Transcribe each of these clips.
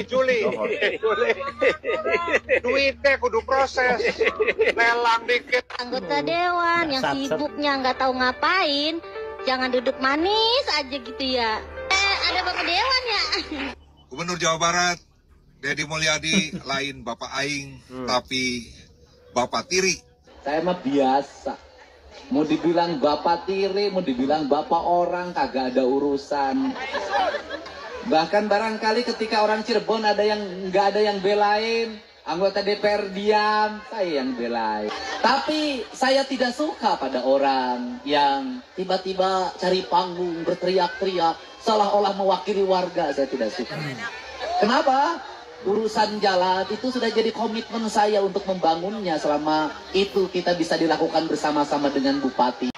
Juli. Duitnya kudu proses. Lelang dikit. Anggota dewan yang sibuknya nggak tahu ngapain, jangan duduk manis aja gitu ya. Ada Bapak Dewan ya. Gubernur Jawa Barat, Deddy Mulyadi, lain Bapak Aing, tapi Bapak Tiri. Saya mah biasa. Mau dibilang Bapak Tiri, mau dibilang Bapak orang, kagak ada urusan. Bahkan barangkali ketika orang Cirebon ada yang nggak ada yang belain, anggota DPR diam, saya yang belain. Tapi saya tidak suka pada orang yang tiba-tiba cari panggung, berteriak-teriak, seolah-olah mewakili warga. Saya tidak suka. Kenapa? Urusan jalan itu sudah jadi komitmen saya untuk membangunnya. Selama itu kita bisa dilakukan bersama-sama dengan Bupati.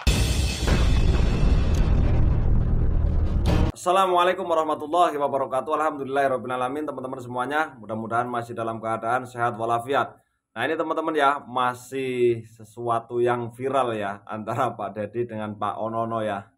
Assalamualaikum warahmatullahi wabarakatuh. Alhamdulillahirrahmanirrahim. Teman-teman semuanya, mudah-mudahan masih dalam keadaan sehat walafiat. Nah ini teman-teman ya, masih sesuatu yang viral ya, antara Pak Deddy dengan Pak Onono ya,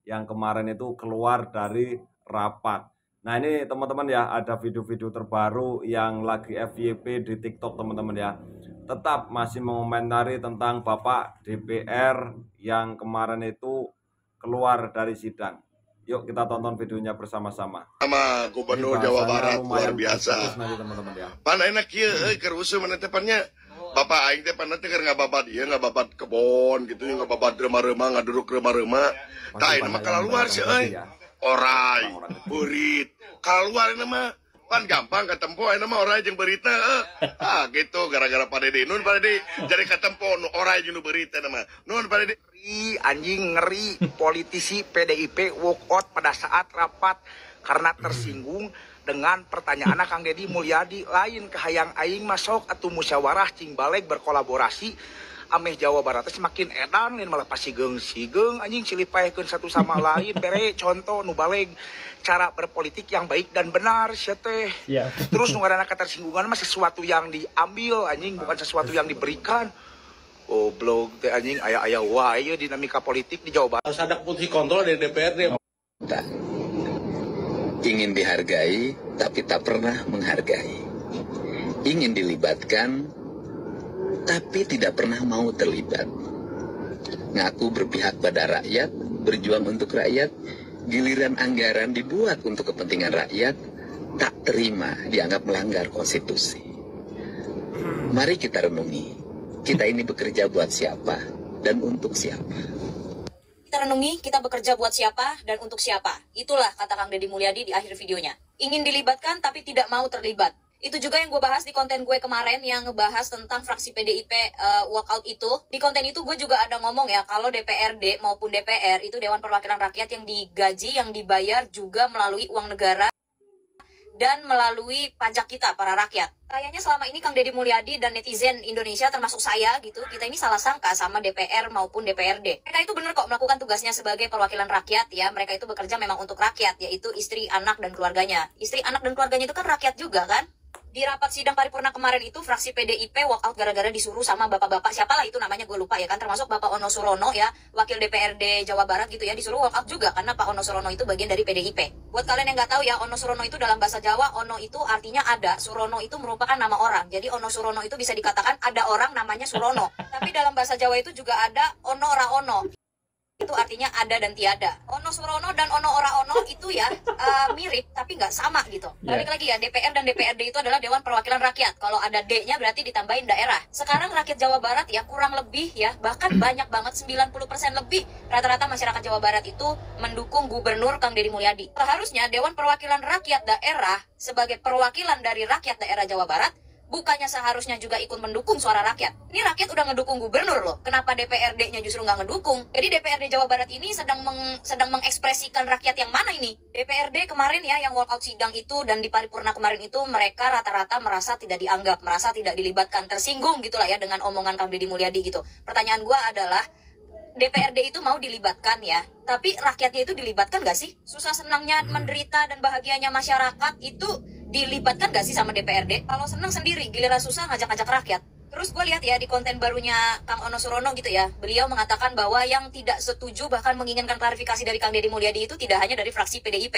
yang kemarin itu keluar dari rapat. Nah ini teman-teman ya, ada video-video terbaru yang lagi FYP di TikTok teman-teman ya. Tetap masih mengomentari tentang Bapak DPR yang kemarin itu keluar dari sidang. Yuk kita tonton videonya bersama-sama. Sama Gubernur Jawa Barat luar biasa. Teman-teman ya. Pan enak kieu kerusuh mana tepannya. Bapak aing teh pan teh keur ngababat ieu ngababat kebon gitu, ngababat remah-remah, ngaduruk remah-remah. Tah ieu mah kalaluar sih euy. Orai, berit. Keluar ini mah pan gampang ketempo ini mah orai jeung berita. Gitu gara-gara Pak Deddy. Nun Pak Deddy jadi ketempo nu orai jeung nu berita mah. Nun Pak Deddy anjing ngeri politisi PDIP walk out pada saat rapat karena tersinggung dengan pertanyaan Kang Deddy Mulyadi. Lain kahayang aing masuk atau musyawarah cing balik berkolaborasi ameh Jawa Barat semakin edan lain malah pasigeng anjing silipaekeun satu sama lain bere contoh nu balik cara berpolitik yang baik dan benar sia teh. Terus nu ngaranna ketersinggungan mah sesuatu yang diambil anjing bukan sesuatu yang diberikan. Blog teh anjing aya wae dinamika politik di Jawa Barat. Harus ada fungsi kontrol dari DPRD. Ingin dihargai tapi tak pernah menghargai. Ingin dilibatkan tapi tidak pernah mau terlibat. Ngaku berpihak pada rakyat, berjuang untuk rakyat, giliran anggaran dibuat untuk kepentingan rakyat, tak terima dianggap melanggar konstitusi. Mari kita renungi, kita ini bekerja buat siapa dan untuk siapa. Kita renungi, kita bekerja buat siapa dan untuk siapa. Itulah kata Kang Deddy Mulyadi di akhir videonya. Ingin dilibatkan tapi tidak mau terlibat. Itu juga yang gue bahas di konten gue kemarin yang ngebahas tentang fraksi PDIP walkout itu. Di konten itu gue juga ada ngomong ya, kalau DPRD maupun DPR itu Dewan Perwakilan Rakyat yang digaji, yang dibayar juga melalui uang negara dan melalui pajak kita, para rakyat. Kayaknya selama ini Kang Deddy Mulyadi dan netizen Indonesia termasuk saya gitu, kita ini salah sangka sama DPR maupun DPRD. Mereka itu benar kok melakukan tugasnya sebagai perwakilan rakyat ya. Mereka itu bekerja memang untuk rakyat, yaitu istri, anak, dan keluarganya. Istri, anak, dan keluarganya itu kan rakyat juga kan? Di rapat sidang paripurna kemarin itu fraksi PDIP walkout gara-gara disuruh sama bapak-bapak, siapalah itu namanya gue lupa ya kan, termasuk Bapak Ono Surono ya, wakil DPRD Jawa Barat gitu ya, disuruh walkout juga karena Pak Ono Surono itu bagian dari PDIP. Buat kalian yang nggak tahu ya, Ono Surono itu dalam bahasa Jawa, Ono itu artinya ada, Surono itu merupakan nama orang. Jadi Ono Surono itu bisa dikatakan ada orang namanya Surono. Tapi dalam bahasa Jawa itu juga ada Ono Ora Ono. Itu artinya ada dan tiada. Ono Surono dan Ono Ora Ono itu ya mirip tapi nggak sama gitu. Balik lagi ya, DPR dan DPRD itu adalah Dewan Perwakilan Rakyat. Kalau ada D-nya berarti ditambahin daerah. Sekarang rakyat Jawa Barat ya kurang lebih ya, bahkan banyak banget 90% lebih rata-rata masyarakat Jawa Barat itu mendukung Gubernur Kang Deddy Mulyadi. Seharusnya Dewan Perwakilan Rakyat Daerah sebagai perwakilan dari rakyat daerah Jawa Barat bukannya seharusnya juga ikut mendukung suara rakyat. Ini rakyat udah ngedukung gubernur loh. Kenapa DPRD-nya justru nggak ngedukung? Jadi DPRD Jawa Barat ini sedang mengekspresikan rakyat yang mana ini? DPRD kemarin ya yang walkout sidang itu dan di paripurna kemarin itu mereka rata-rata merasa tidak dianggap, merasa tidak dilibatkan, tersinggung gitulah ya dengan omongan Kang Deddy Mulyadi gitu. Pertanyaan gua adalah, DPRD itu mau dilibatkan ya, tapi rakyatnya itu dilibatkan gak sih? Susah senangnya, menderita dan bahagianya masyarakat itu dilibatkan gak sih sama DPRD? Kalau senang sendiri, giliran susah ngajak-ngajak rakyat. Terus gue lihat ya di konten barunya Kang Ono Surono gitu ya, beliau mengatakan bahwa yang tidak setuju bahkan menginginkan klarifikasi dari Kang Deddy Mulyadi itu tidak hanya dari fraksi PDIP,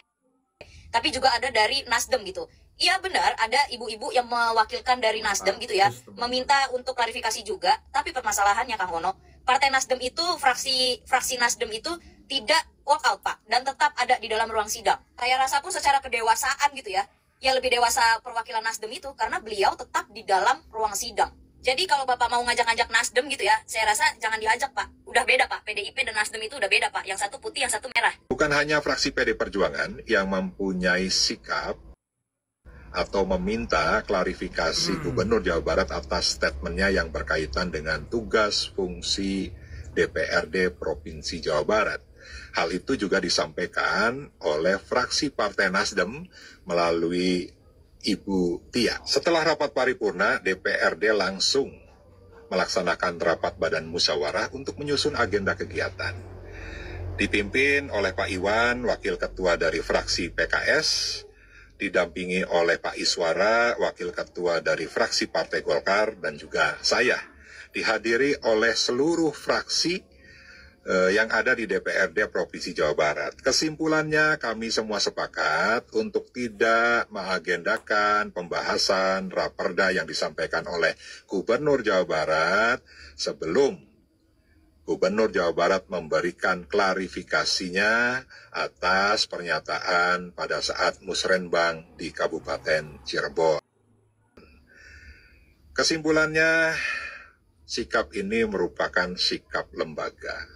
tapi juga ada dari Nasdem gitu. Iya benar, ada ibu-ibu yang mewakilkan dari Nasdem gitu ya, meminta untuk klarifikasi juga. Tapi permasalahannya Kang Wono, Partai Nasdem itu, fraksi Nasdem itu tidak walk out Pak, dan tetap ada di dalam ruang sidang. Saya rasa pun secara kedewasaan gitu ya, yang lebih dewasa perwakilan Nasdem itu karena beliau tetap di dalam ruang sidang. Jadi kalau Bapak mau ngajak-ngajak Nasdem gitu ya, saya rasa jangan diajak Pak. Udah beda Pak, PDIP dan Nasdem itu udah beda Pak. Yang satu putih, yang satu merah. Bukan hanya fraksi PD Perjuangan yang mempunyai sikap atau meminta klarifikasi Gubernur Jawa Barat atas statementnya yang berkaitan dengan tugas fungsi DPRD Provinsi Jawa Barat. Hal itu juga disampaikan oleh fraksi Partai Nasdem melalui Ibu Tia. Setelah rapat paripurna, DPRD langsung melaksanakan rapat badan musyawarah untuk menyusun agenda kegiatan. Dipimpin oleh Pak Iwan, Wakil Ketua dari fraksi PKS, didampingi oleh Pak Iswara, Wakil Ketua dari fraksi Partai Golkar, dan juga saya. Dihadiri oleh seluruh fraksi yang ada di DPRD Provinsi Jawa Barat. Kesimpulannya, kami semua sepakat untuk tidak mengagendakan pembahasan raperda yang disampaikan oleh Gubernur Jawa Barat sebelum Gubernur Jawa Barat memberikan klarifikasinya atas pernyataan pada saat musrenbang di Kabupaten Cirebon. Kesimpulannya, sikap ini merupakan sikap lembaga,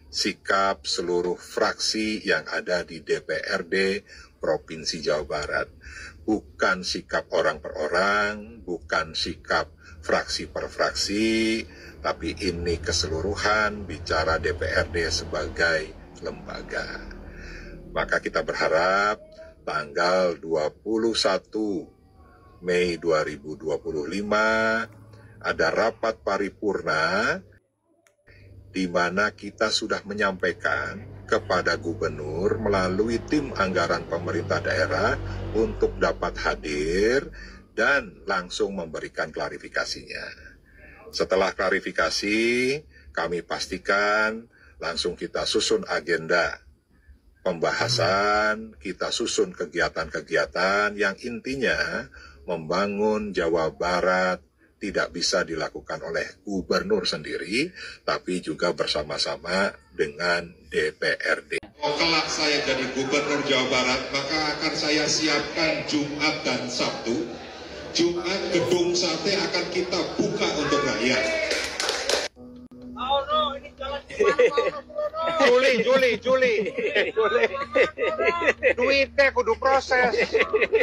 sikap seluruh fraksi yang ada di DPRD Provinsi Jawa Barat. Bukan sikap orang per orang, bukan sikap fraksi per fraksi, tapi ini keseluruhan bicara DPRD sebagai lembaga. Maka kita berharap tanggal 21 Mei 2025 ada rapat paripurna di mana kita sudah menyampaikan kepada gubernur melalui tim anggaran pemerintah daerah untuk dapat hadir dan langsung memberikan klarifikasinya. Setelah klarifikasi, kami pastikan langsung kita susun agenda pembahasan, kita susun kegiatan-kegiatan yang intinya membangun Jawa Barat tidak bisa dilakukan oleh gubernur sendiri, tapi juga bersama-sama dengan DPRD. Kalau kelak saya jadi gubernur Jawa Barat, maka akan saya siapkan Jumat dan Sabtu. Jumat gedung sate akan kita buka untuk rakyat. Juli. Duitnya kudu proses.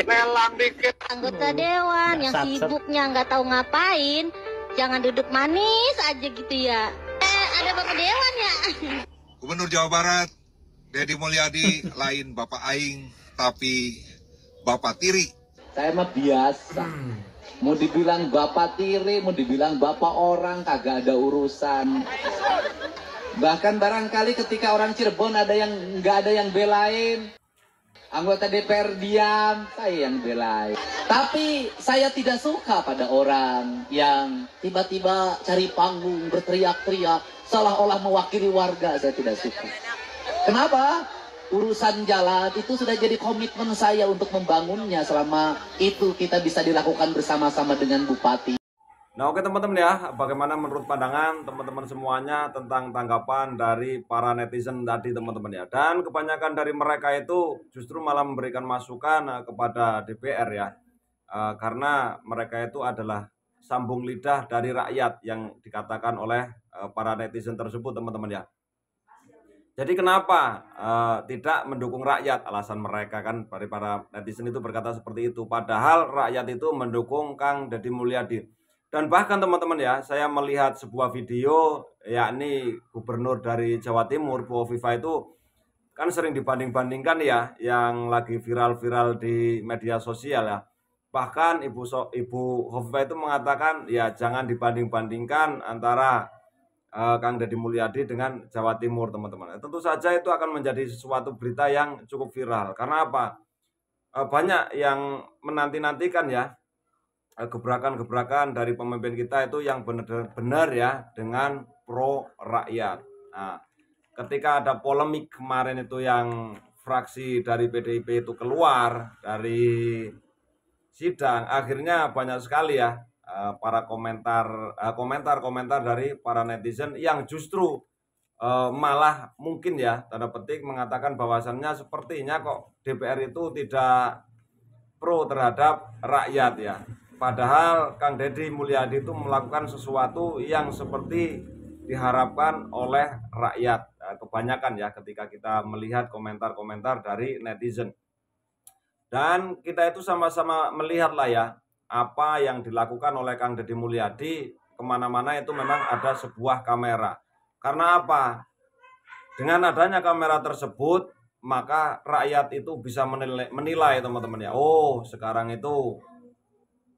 Lelang dikit. Anggota dewan yang sibuknya nggak tahu ngapain, jangan duduk manis aja gitu ya. Ada bapak dewan ya. Gubernur Jawa Barat, Deddy Mulyadi, lain Bapak Aing, tapi Bapak Tiri. Saya mah biasa. Mau dibilang bapak tiri, mau dibilang bapak orang, kagak ada urusan. Bahkan barangkali ketika orang Cirebon nggak ada yang belain. Anggota DPR diam, saya yang belain. Tapi saya tidak suka pada orang yang tiba-tiba cari panggung, berteriak-teriak, seolah-olah mewakili warga. Saya tidak suka. Kenapa? Urusan jalan itu sudah jadi komitmen saya untuk membangunnya. Selama itu kita bisa dilakukan bersama-sama dengan Bupati. Nah oke teman-teman ya, bagaimana menurut pandangan teman-teman semuanya tentang tanggapan dari para netizen tadi teman-teman ya. Dan kebanyakan dari mereka itu justru malah memberikan masukan kepada DPR ya. Karena mereka itu adalah sambung lidah dari rakyat yang dikatakan oleh para netizen tersebut teman-teman ya. Jadi kenapa tidak mendukung rakyat? Alasan mereka kan dari para netizen itu berkata seperti itu. Padahal rakyat itu mendukung Kang Deddy Mulyadi. Dan bahkan teman-teman ya, saya melihat sebuah video yakni gubernur dari Jawa Timur, Bu Hovifa itu kan sering dibanding-bandingkan ya, yang lagi viral-viral di media sosial ya. Bahkan Ibu Hovifa itu mengatakan ya jangan dibanding-bandingkan antara Kang Deddy Mulyadi dengan Jawa Timur teman-teman. Tentu saja itu akan menjadi sesuatu berita yang cukup viral. Karena apa? Banyak yang menanti-nantikan ya gebrakan-gebrakan dari pemimpin kita itu yang benar-benar ya dengan pro rakyat. Nah, ketika ada polemik kemarin itu yang fraksi dari PDIP itu keluar dari sidang, akhirnya banyak sekali ya para komentar dari para netizen yang justru malah mungkin ya tanda petik mengatakan bahwasannya sepertinya kok DPR itu tidak pro terhadap rakyat ya. Padahal Kang Deddy Mulyadi itu melakukan sesuatu yang seperti diharapkan oleh rakyat. Kebanyakan ya ketika kita melihat komentar-komentar dari netizen. Dan kita itu sama-sama melihat lah ya apa yang dilakukan oleh Kang Deddy Mulyadi, kemana-mana itu memang ada sebuah kamera. Karena apa? Dengan adanya kamera tersebut, maka rakyat itu bisa menilai teman-teman ya. Oh, sekarang itu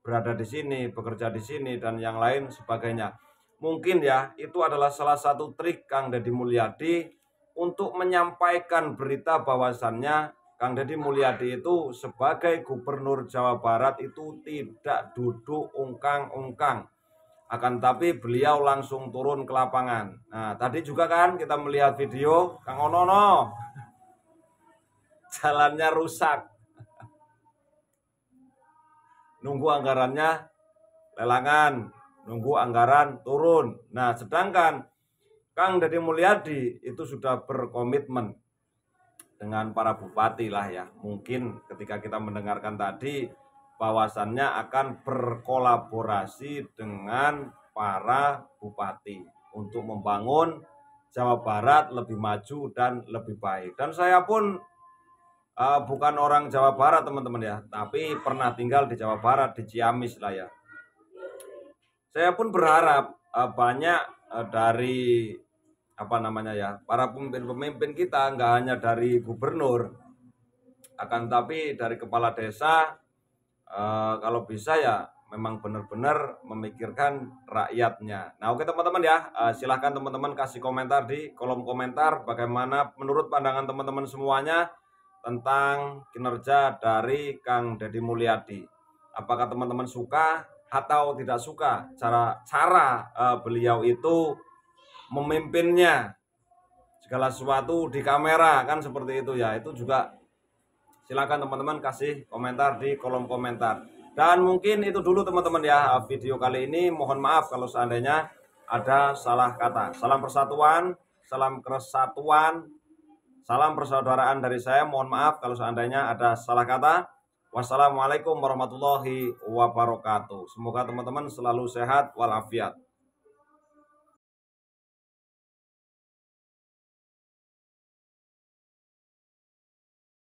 berada di sini, bekerja di sini, dan yang lain sebagainya. Mungkin ya, itu adalah salah satu trik Kang Deddy Mulyadi untuk menyampaikan berita bahwasannya Kang Deddy Mulyadi itu sebagai Gubernur Jawa Barat itu tidak duduk ungkang-ungkang. Akan tapi beliau langsung turun ke lapangan. Nah, tadi juga kan kita melihat video Kang Onono jalannya rusak. Nunggu anggarannya lelangan, nunggu anggaran turun. Nah, sedangkan Kang Deddy Mulyadi itu sudah berkomitmen dengan para bupati lah ya. Mungkin ketika kita mendengarkan tadi bahwasannya akan berkolaborasi dengan para bupati untuk membangun Jawa Barat lebih maju dan lebih baik. Dan saya pun bukan orang Jawa Barat teman-teman ya, tapi pernah tinggal di Jawa Barat, di Ciamis lah ya. Saya pun berharap banyak dari para pemimpin-pemimpin kita, nggak hanya dari gubernur, akan tapi dari kepala desa, kalau bisa ya memang benar-benar memikirkan rakyatnya. Nah, oke teman-teman ya, silahkan teman-teman kasih komentar di kolom komentar bagaimana menurut pandangan teman-teman semuanya tentang kinerja dari Kang Deddy Mulyadi. Apakah teman-teman suka atau tidak suka cara beliau itu memimpinnya, segala sesuatu di kamera kan seperti itu ya. Itu juga silakan teman-teman kasih komentar di kolom komentar. Dan mungkin itu dulu teman-teman ya video kali ini. Mohon maaf kalau seandainya ada salah kata. Salam persatuan, salam kesatuan, salam persaudaraan dari saya. Mohon maaf kalau seandainya ada salah kata. Wassalamualaikum warahmatullahi wabarakatuh. Semoga teman-teman selalu sehat walafiat.